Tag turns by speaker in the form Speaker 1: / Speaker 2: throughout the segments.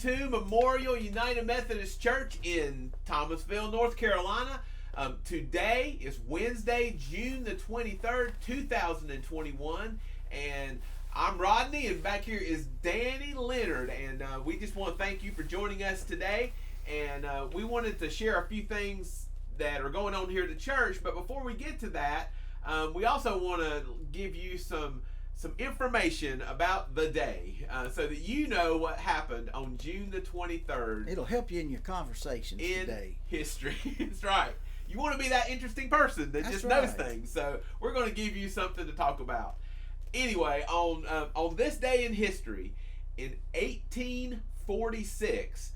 Speaker 1: to Memorial United Methodist Church in Thomasville, North Carolina. Today is Wednesday, June the 23rd, 2021, and I'm Rodney, and back here is Danny Leonard, and we just want to thank you for joining us today, and we wanted to share a few things that are going on here at the church, but before we get to that, we also want to give you some information about the day so that you know what happened on June the 23rd.
Speaker 2: It'll help you in your conversations today.
Speaker 1: History. That's right. You want to be that interesting person that just knows things. So we're going to give you something to talk about. Anyway, on this day in history, in 1846,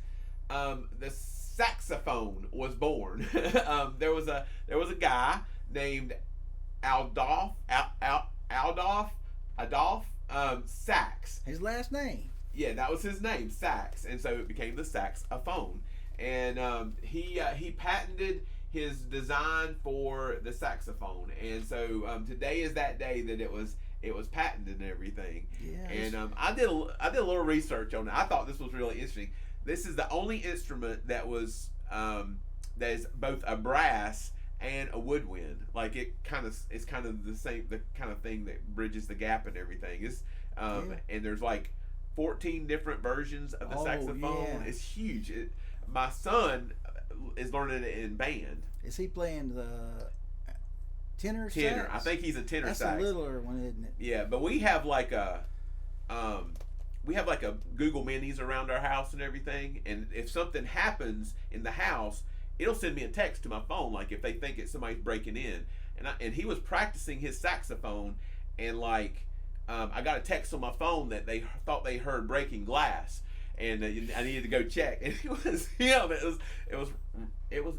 Speaker 1: the saxophone was born. There was a guy named Adolph Sax.
Speaker 2: His last name.
Speaker 1: Yeah, that was his name, Sax, and so it became the saxophone. And he patented his design for the saxophone, and so today is that day that it was patented and everything.
Speaker 2: Yeah.
Speaker 1: And I did a little research on it. I thought this was really interesting. This is the only instrument that was that is both a brass and a woodwind. Like it's kind of the same, the kind of thing that bridges the gap and everything. It's and there's like 14 different versions of the saxophone.
Speaker 2: Yeah.
Speaker 1: It's huge. My son is learning it in band.
Speaker 2: Is he playing the tenor sax?
Speaker 1: Tenor. I think he's a tenor sax.
Speaker 2: That's a littler one, isn't it?
Speaker 1: Yeah, but we have like a Google Minis around our house and everything, and if something happens in the house, it'll send me a text to my phone, like if they think it's somebody's breaking in. And he was practicing his saxophone, and like I got a text on my phone that they thought they heard breaking glass, and I needed to go check. And it was him. It was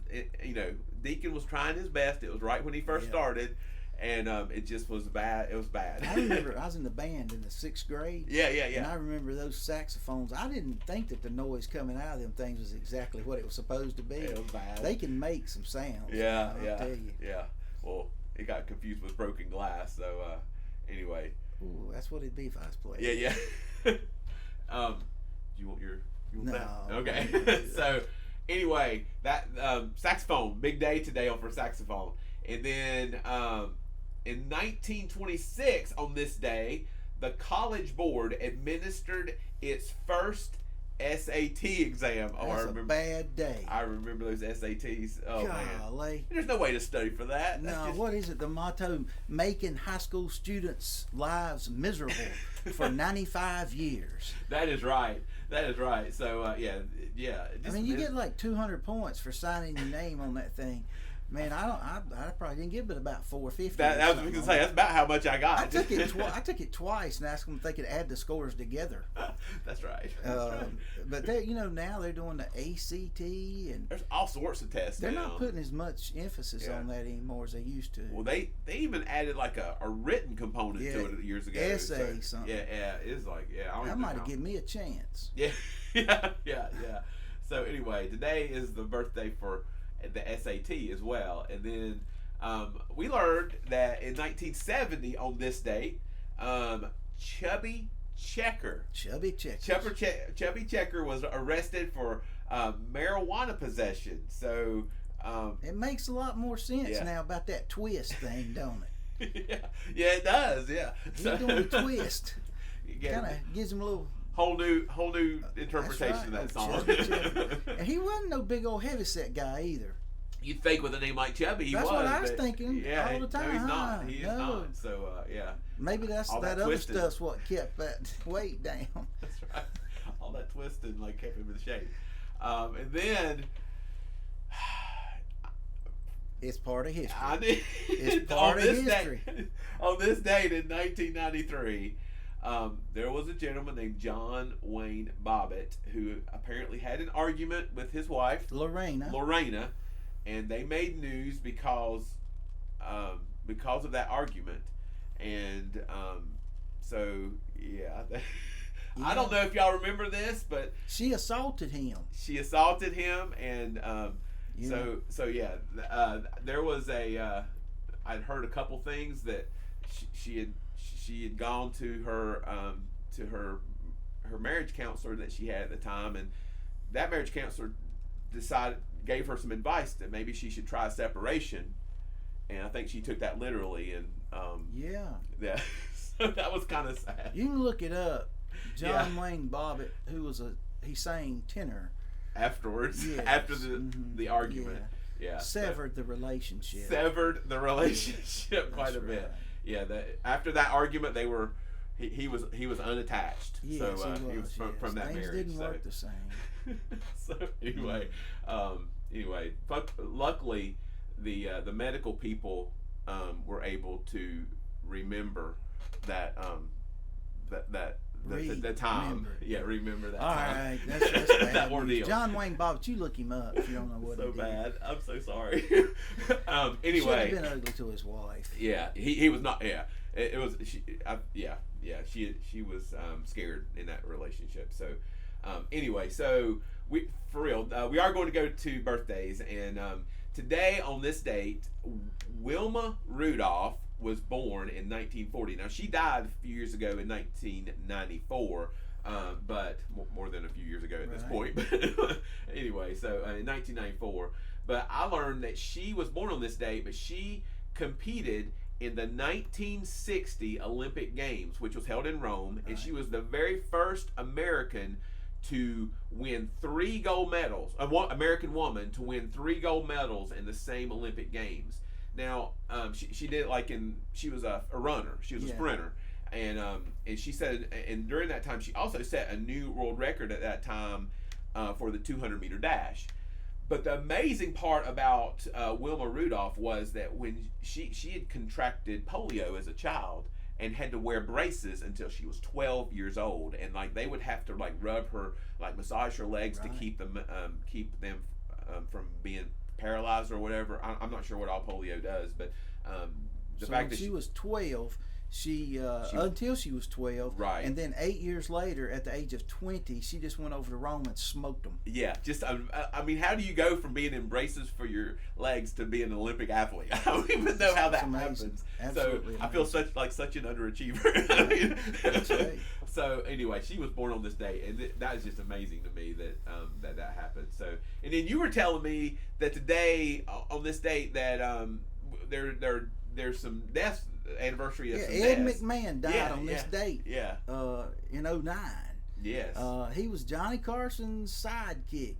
Speaker 1: Deacon was trying his best. It was right when he first started, and it just was bad. It was bad.
Speaker 2: I remember I was in the band in the 6th grade.
Speaker 1: Yeah.
Speaker 2: And I remember those saxophones. I didn't think that the noise coming out of them things was exactly what it was supposed to be.
Speaker 1: It was bad.
Speaker 2: They can make some sounds.
Speaker 1: Yeah.
Speaker 2: I'll tell you.
Speaker 1: Yeah. Well, it got confused with broken glass. So anyway.
Speaker 2: Ooh, that's what it'd be if I was playing.
Speaker 1: Yeah. Do you want that? Okay. So anyway, that saxophone, big day today for saxophone. And then in 1926, on this day, the College Board administered its first SAT exam.
Speaker 2: That's a bad day.
Speaker 1: I remember those SATs. Oh,
Speaker 2: golly.
Speaker 1: Man. There's no way to study for that.
Speaker 2: What is it? The motto, making high school students' lives miserable for 95 years.
Speaker 1: That is right. So, yeah.
Speaker 2: You get like 200 points for signing your name on that thing. Man, I probably didn't get but about 450.
Speaker 1: That was what I was gonna say. That's about how much I got.
Speaker 2: I took it twice and asked them if they could add the scores together.
Speaker 1: That's right.
Speaker 2: But now they're doing the ACT, and
Speaker 1: there's all sorts of tests.
Speaker 2: They're not putting as much emphasis on that anymore as they used to.
Speaker 1: Well, they even added like a written component to it years ago.
Speaker 2: Essay something.
Speaker 1: Yeah. It's like
Speaker 2: that might have given me a chance.
Speaker 1: Yeah. So anyway, today is the birthday for the SAT as well, and then we learned that in 1970 on this date, Chubby Checker was arrested for marijuana possession. So
Speaker 2: it makes a lot more sense now about that twist thing, don't
Speaker 1: it? Yeah, it does. Yeah,
Speaker 2: he's doing a twist. Kind of gives him a little
Speaker 1: whole new interpretation of that song.
Speaker 2: And he wasn't no big old heavyset guy either.
Speaker 1: You'd think with a name like Chubby,
Speaker 2: that's what I was thinking all the time.
Speaker 1: No, he's not. He is not. So
Speaker 2: maybe that's
Speaker 1: all
Speaker 2: that other stuff's what kept that weight down.
Speaker 1: That's right. All that twisting kept him in shape. And then
Speaker 2: it's part of history. It's part of history.
Speaker 1: On this date in 1993. There was a gentleman named John Wayne Bobbitt who apparently had an argument with his wife Lorena, and they made news because of that argument. And I don't know if y'all remember this, but
Speaker 2: she assaulted him.
Speaker 1: And there was I'd heard a couple things that she had gone to her her marriage counselor that she had at the time, and that marriage counselor gave her some advice that maybe she should try a separation, and I think she took that literally, and yeah, so that was kind of sad.
Speaker 2: You can look it up. John Wayne Bobbitt, who was he sang tenor
Speaker 1: afterwards,
Speaker 2: yes.
Speaker 1: after the argument. Yeah,
Speaker 2: severed the relationship.
Speaker 1: Severed the relationship quite a bit. Right. Yeah, after that argument, they were he was unattached.
Speaker 2: Yes,
Speaker 1: so he was from that
Speaker 2: Things
Speaker 1: marriage.
Speaker 2: Didn't work the same.
Speaker 1: So anyway, but luckily the medical people were able to remember that the time. Remember that
Speaker 2: All
Speaker 1: time.
Speaker 2: All right, that's bad.
Speaker 1: That ordeal.
Speaker 2: John Wayne Bobbitt, you look him up if you don't know what
Speaker 1: so
Speaker 2: he did.
Speaker 1: bad. I'm so sorry. Anyway,
Speaker 2: he should have been ugly to his wife.
Speaker 1: Yeah, he was not. Yeah, it was. She was scared in that relationship. So anyway, so we are going to go to birthdays, and today on this date, Wilma Rudolph was born in 1940. Now she died a few years ago in 1994, but more than a few years ago at this point. But anyway, so in 1994. But I learned that she was born on this date, but she competed in the 1960 Olympic Games, which was held in Rome, and she was the very first American to win 3 gold medals, American woman to win 3 gold medals in the same Olympic Games. Now, she did it she was a runner. She was a sprinter. And she said, and during that time, she also set a new world record at that time for the 200-meter dash. But the amazing part about Wilma Rudolph was that when she had contracted polio as a child and had to wear braces until she was 12 years old, and they would have to rub her, massage her legs to keep them from being paralyzed or whatever. I'm not sure what all polio does, but the fact that
Speaker 2: she was 12, she until she was 12,
Speaker 1: right,
Speaker 2: and then 8 years later, at the age of 20, she just went over to Rome and smoked them.
Speaker 1: Yeah, just I mean, how do you go from being in braces for your legs to being an Olympic athlete? I don't even know how that happens.
Speaker 2: Absolutely
Speaker 1: so I feel such an underachiever. I mean,
Speaker 2: that's right.
Speaker 1: So anyway, she was born on this day, and that is just amazing to me that that happened. So, and then you were telling me that today on this date that there's some deaths, anniversary of some
Speaker 2: Ed
Speaker 1: deaths.
Speaker 2: McMahon died on this date.
Speaker 1: Yeah.
Speaker 2: In 2009.
Speaker 1: Yes.
Speaker 2: He was Johnny Carson's sidekick.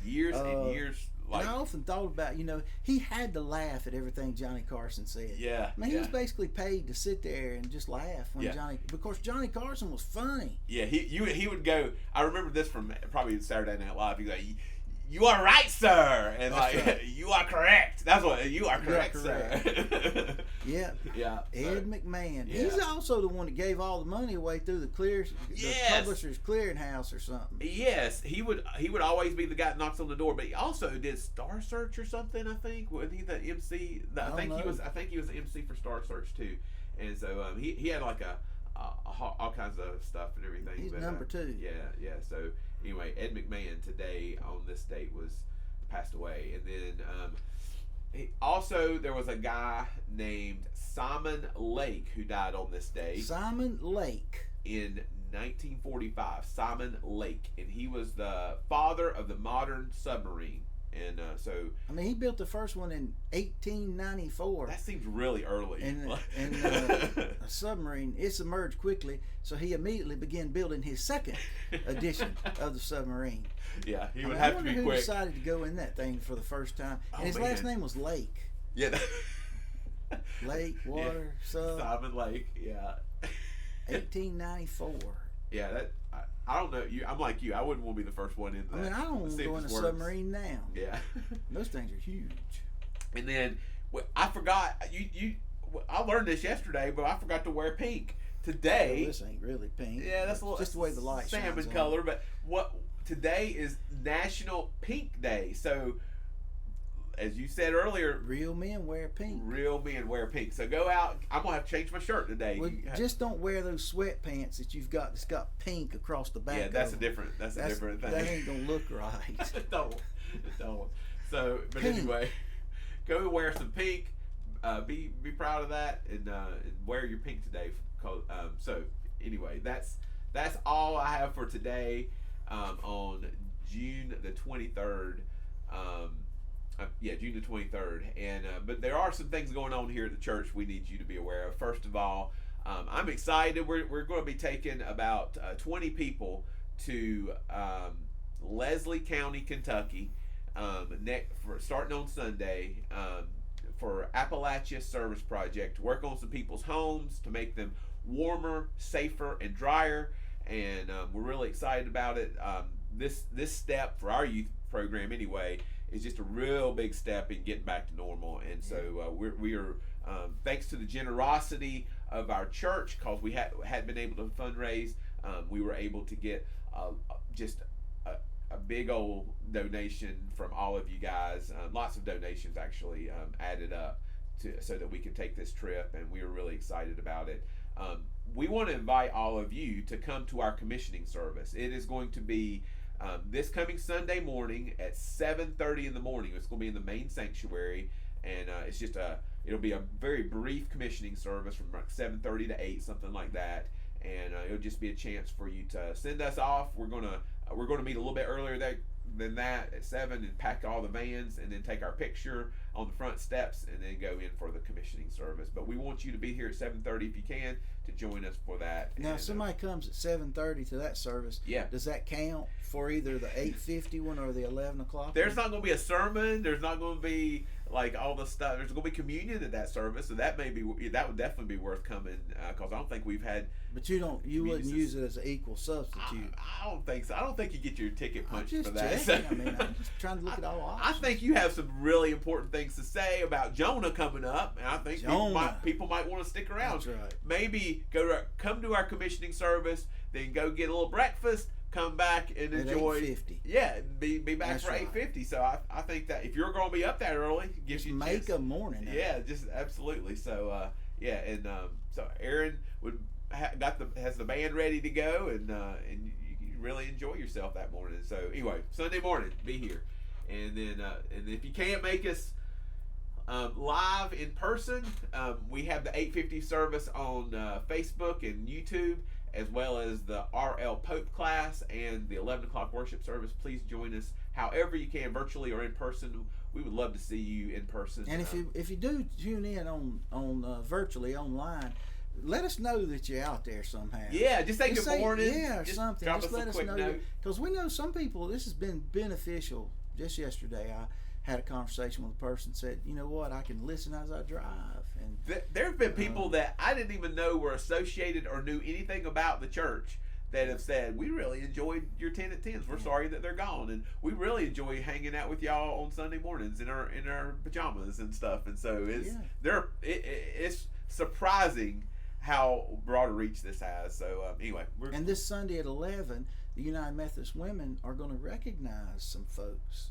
Speaker 1: Years and years.
Speaker 2: And I often thought about, he had to laugh at everything Johnny Carson said.
Speaker 1: Yeah.
Speaker 2: I mean, he was basically paid to sit there and just laugh when because Johnny Carson was funny.
Speaker 1: Yeah, he would go. I remember this from probably Saturday Night Live. He'd go, "You are right, sir," and
Speaker 2: right.
Speaker 1: "You are correct." That's what you are correct, sir.
Speaker 2: Yeah.
Speaker 1: Yeah.
Speaker 2: Ed McMahon.
Speaker 1: Yeah.
Speaker 2: He's also the one that gave all the money away through the Publishers Clearinghouse or something.
Speaker 1: Yes, he would always be the guy that knocks on the door, but he also did Star Search or something. I think wasn't he the MC? I think he was the MC for Star Search too, and so he had all kinds of stuff and everything.
Speaker 2: He's number 2.
Speaker 1: Yeah. So anyway, Ed McMahon today on this date passed away, and then also there was a guy named Simon Lake who died on this day.
Speaker 2: Simon Lake
Speaker 1: in 1945. Simon Lake, and he was the father of the modern submarine. And
Speaker 2: I mean, he built the first one in 1894.
Speaker 1: That seems really early.
Speaker 2: And a submarine, it submerged quickly, so he immediately began building his second edition of the submarine.
Speaker 1: Yeah, he would have to be quick.
Speaker 2: Who decided to go in that thing for the first time? And his last name was Lake.
Speaker 1: Yeah.
Speaker 2: Lake, water, sub.
Speaker 1: Simon Lake, yeah.
Speaker 2: 1894.
Speaker 1: Yeah, I don't know. I'm like you. I wouldn't want to be the first one in that.
Speaker 2: I mean, I don't want to go in a submarine now.
Speaker 1: Yeah.
Speaker 2: Those things are huge.
Speaker 1: And then I forgot. I learned this yesterday, but I forgot to wear pink today.
Speaker 2: Well, this ain't really pink.
Speaker 1: Yeah, that's a little,
Speaker 2: just the way the light
Speaker 1: salmon
Speaker 2: shines
Speaker 1: color.
Speaker 2: on.
Speaker 1: But today is National Pink Day. So, as you said earlier,
Speaker 2: real men wear pink.
Speaker 1: Real men wear pink. So go out. I'm gonna have to change my shirt today.
Speaker 2: Well, just don't wear those sweatpants that you've got that's got pink across the back.
Speaker 1: Yeah, that's a different thing.
Speaker 2: That ain't gonna look right.
Speaker 1: Don't. So, but
Speaker 2: pink.
Speaker 1: Anyway, go wear some pink. Be proud of that, and wear your pink today. So anyway, that's that's all I have for today on June the 23rd. June the 23rd. And but there are some things going on here at the church we need you to be aware of. First of all, I'm excited. We're going to be taking about 20 people to Leslie County, Kentucky, starting on Sunday for Appalachia Service Project to work on some people's homes to make them warmer, safer, and drier. And we're really excited about it. This step for our youth program anyway is just a real big step in getting back to normal. And so we are thanks to the generosity of our church, because we had been able to fundraise, we were able to get just a big old donation from all of you guys. Lots of donations actually added up so that we could take this trip, and we were really excited about it. We want to invite all of you to come to our commissioning service. It is going to be this coming Sunday morning at 7:30 in the morning. It's going to be in the main sanctuary, and it's just it'll be a very brief commissioning service from like 7:30 to 8, something like that. And it'll just be a chance for you to send us off. We're gonna meet a little bit earlier than that at 7 and pack all the vans, and then take our picture on the front steps, and then go in for the commissioning service. But we want you to be here at 7:30 if you can to join us for that.
Speaker 2: Now, if somebody comes at 7:30 to that service, does that count for either the 8:50 one or the 11 o'clock?
Speaker 1: There's not going to be a sermon. There's not going to be like all the stuff. There's going to be communion at that service, so that would definitely be worth coming, because I don't think we've had.
Speaker 2: But you wouldn't use it as an equal substitute.
Speaker 1: I don't think so. I don't think you get your ticket punched for that.
Speaker 2: I'm just trying to look at all options.
Speaker 1: I think you have some really important things to say about Jonah coming up, and I think people might want to stick around.
Speaker 2: That's right.
Speaker 1: Maybe come to our commissioning service, then go get a little breakfast, come back and enjoy.
Speaker 2: 8:50.
Speaker 1: Yeah, be back for 8:50. So I think that if you're going to be up that early, gives you
Speaker 2: make a morning.
Speaker 1: Yeah, just absolutely. So so Aaron has the band ready to go, and you really enjoy yourself that morning. So anyway, Sunday morning, be here, and then and if you can't make us live in person, we have the 8:50 service on Facebook and YouTube, as well as the R.L. Pope class and the 11 o'clock worship service. Please join us however you can, virtually or in person. We would love to see you in person.
Speaker 2: And if you do tune in on virtually online, let us know that you're out there somehow.
Speaker 1: Yeah, just say good morning.
Speaker 2: Yeah, or something.
Speaker 1: Drop
Speaker 2: just
Speaker 1: us
Speaker 2: let
Speaker 1: a
Speaker 2: us
Speaker 1: quick
Speaker 2: know.
Speaker 1: note.
Speaker 2: Because we know some people, this has been beneficial. Just yesterday, I had a conversation with a person, said, you know what, I can listen as I drive. And
Speaker 1: there have been people that I didn't even know were associated or knew anything about the church that have said, we really enjoyed your 10 at 10s. We're sorry that they're gone, and we really enjoy hanging out with y'all on Sunday mornings in our pajamas and stuff. And so it's surprising how broad a reach this has. So anyway,
Speaker 2: and this Sunday at 11, the United Methodist Women are going to recognize some folks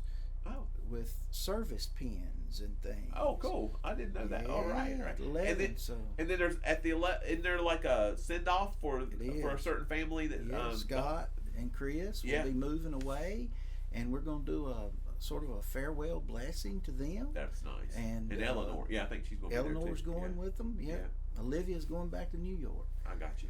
Speaker 2: with service pins and things.
Speaker 1: Oh, cool! I didn't know that.
Speaker 2: Yeah,
Speaker 1: All right.
Speaker 2: 11.
Speaker 1: And then there's isn't there like a send off for a certain family that
Speaker 2: Scott and Chris will be moving away, and we're going to do a sort of a farewell blessing to them.
Speaker 1: That's nice.
Speaker 2: And
Speaker 1: Eleanor, I think she's going to be there too.
Speaker 2: Eleanor's going with them. Yeah. Olivia's going back to New York.
Speaker 1: I got you.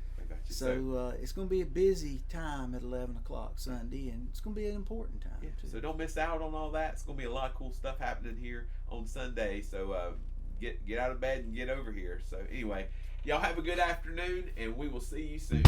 Speaker 2: So it's going to be a busy time at 11 o'clock Sunday, and it's going to be an important time too.
Speaker 1: So don't miss out on all that. It's going to be a lot of cool stuff happening here on Sunday. So get out of bed and get over here. So anyway, y'all have a good afternoon, and we will see you soon.